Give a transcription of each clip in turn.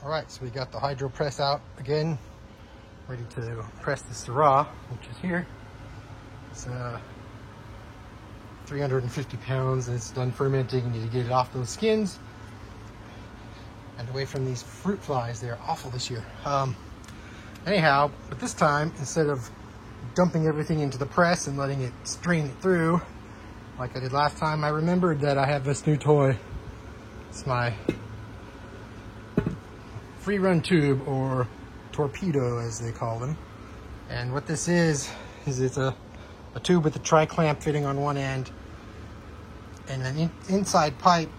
All right, so we got the hydro press out again, ready to press the Syrah, which is here. It's 350 pounds and it's done fermenting. You need to get it off those skins and away from these fruit flies. They're awful this year. Anyhow, but this time, instead of dumping everything into the press and letting it strain it through like I did last time, I remembered that I have this new toy. It's my free run tube, or torpedo as they call them. And what this is it's a tube with a tri-clamp fitting on one end and an inside pipe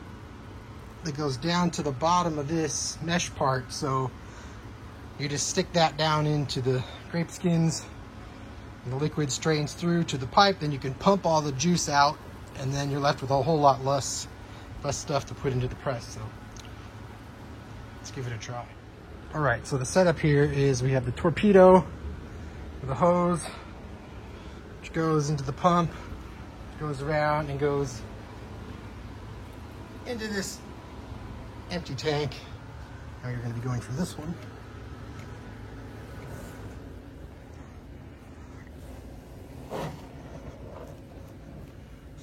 that goes down to the bottom of this mesh part. So you just stick that down into the grape skins and the liquid strains through to the pipe. Then you can pump all the juice out and then you're left with a whole lot less stuff to put into the press. So let's give it a try. All right, so the setup here is we have the torpedo with a hose, which goes into the pump, goes around and goes into this empty tank. Now you're going to be going for this one. So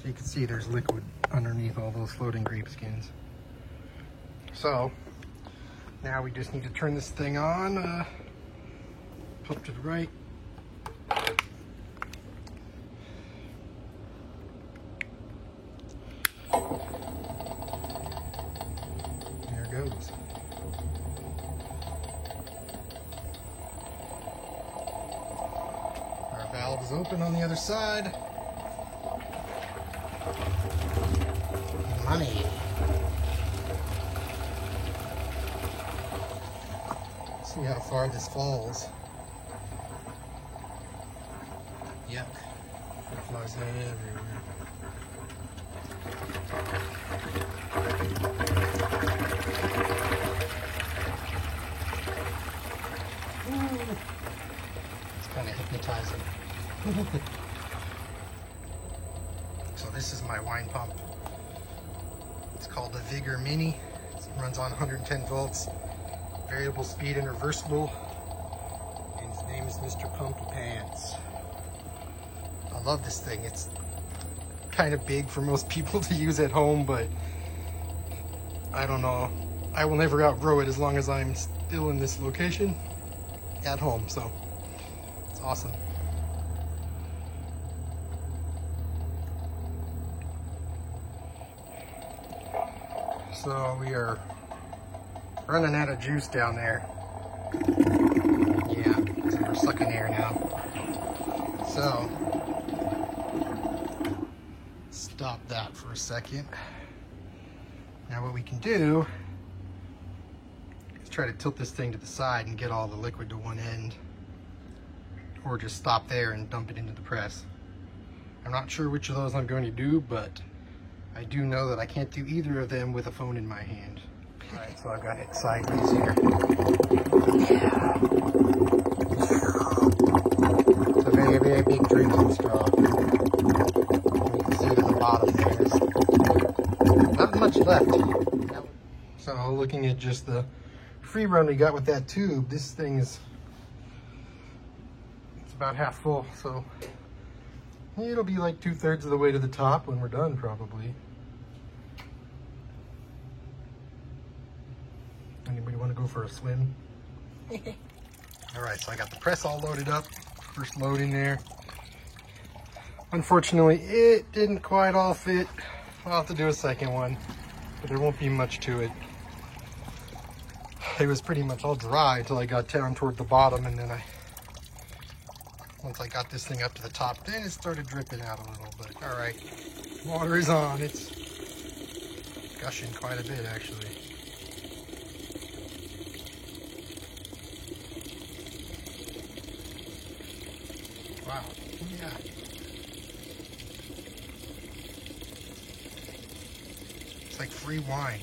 you can see there's liquid underneath all those floating grape skins. So now we just need to turn this thing on, pump to the right. There it goes. Our valve is open on the other side. Money. See how far this falls. Yuck. Fruit flies everywhere. Ooh. It's kind of hypnotizing. So this is my wine pump. It's called the Vigor Mini. It runs on 110 volts. Variable speed and reversible, and his name is Mr. Pumpy Pants. I love this thing. It's kind of big for most people to use at home, but I don't know. I will never outgrow it as long as I'm still in this location at home, so it's awesome. So we are running out of juice down there. Yeah, so we're sucking air now. So, stop that for a second. Now what we can do is try to tilt this thing to the side and get all the liquid to one end. Or just stop there and dump it into the press. I'm not sure which of those I'm going to do, but I do know that I can't do either of them with a phone in my hand. Alright, so I've got it sideways here. Yeah. It's a very, very big drinking straw. You can see it at the bottom there's not much left. So looking at just the free run we got with that tube, this thing is it's about half full, so it'll be like 2/3 of the way to the top when we're done probably. Anybody want to go for a swim? All right, so I got the press all loaded up. First load in there. Unfortunately, it didn't quite all fit. I'll have to do a second one, but there won't be much to it. It was pretty much all dry until I got down toward the bottom, and then once I got this thing up to the top, then it started dripping out a little bit. All right, water is on. It's gushing quite a bit, actually. Wow, yeah. It's like free wine.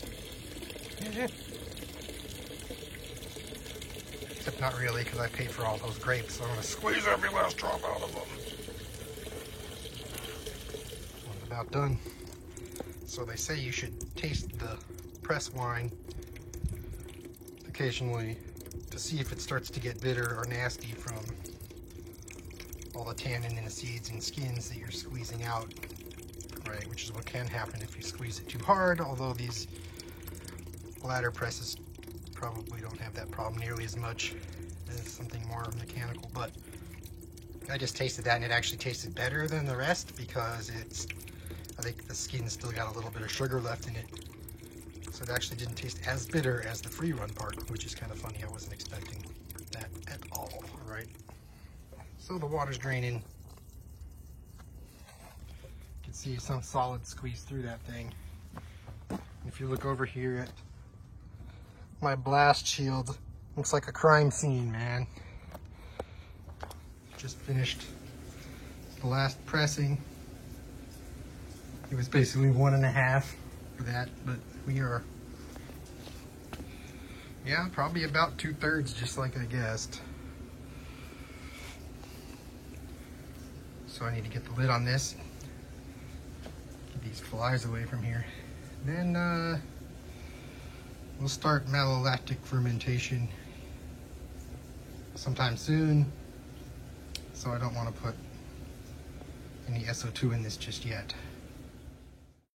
Except not really, because I paid for all those grapes, so I'm going to squeeze every last drop out of them. I'm about done. So they say you should taste the press wine occasionally to see if it starts to get bitter or nasty from all the tannin in the seeds and skins that you're squeezing out, right? Which is what can happen if you squeeze it too hard, although these bladder presses probably don't have that problem nearly as much as something more mechanical. But I just tasted that and it actually tasted better than the rest because I think the skin still got a little bit of sugar left in it. So it actually didn't taste as bitter as the free run part, which is kind of funny. I wasn't expecting that at all. All right. So the water's draining. You can see some solid squeeze through that thing. If you look over here at my blast shield, looks like a crime scene, man. Just finished the last pressing. It was basically 1.5 for that, but we are, yeah, probably about 2/3, just like I guessed. So I need to get the lid on this. Get these flies away from here. Then we'll start malolactic fermentation sometime soon. So I don't want to put any SO2 in this just yet.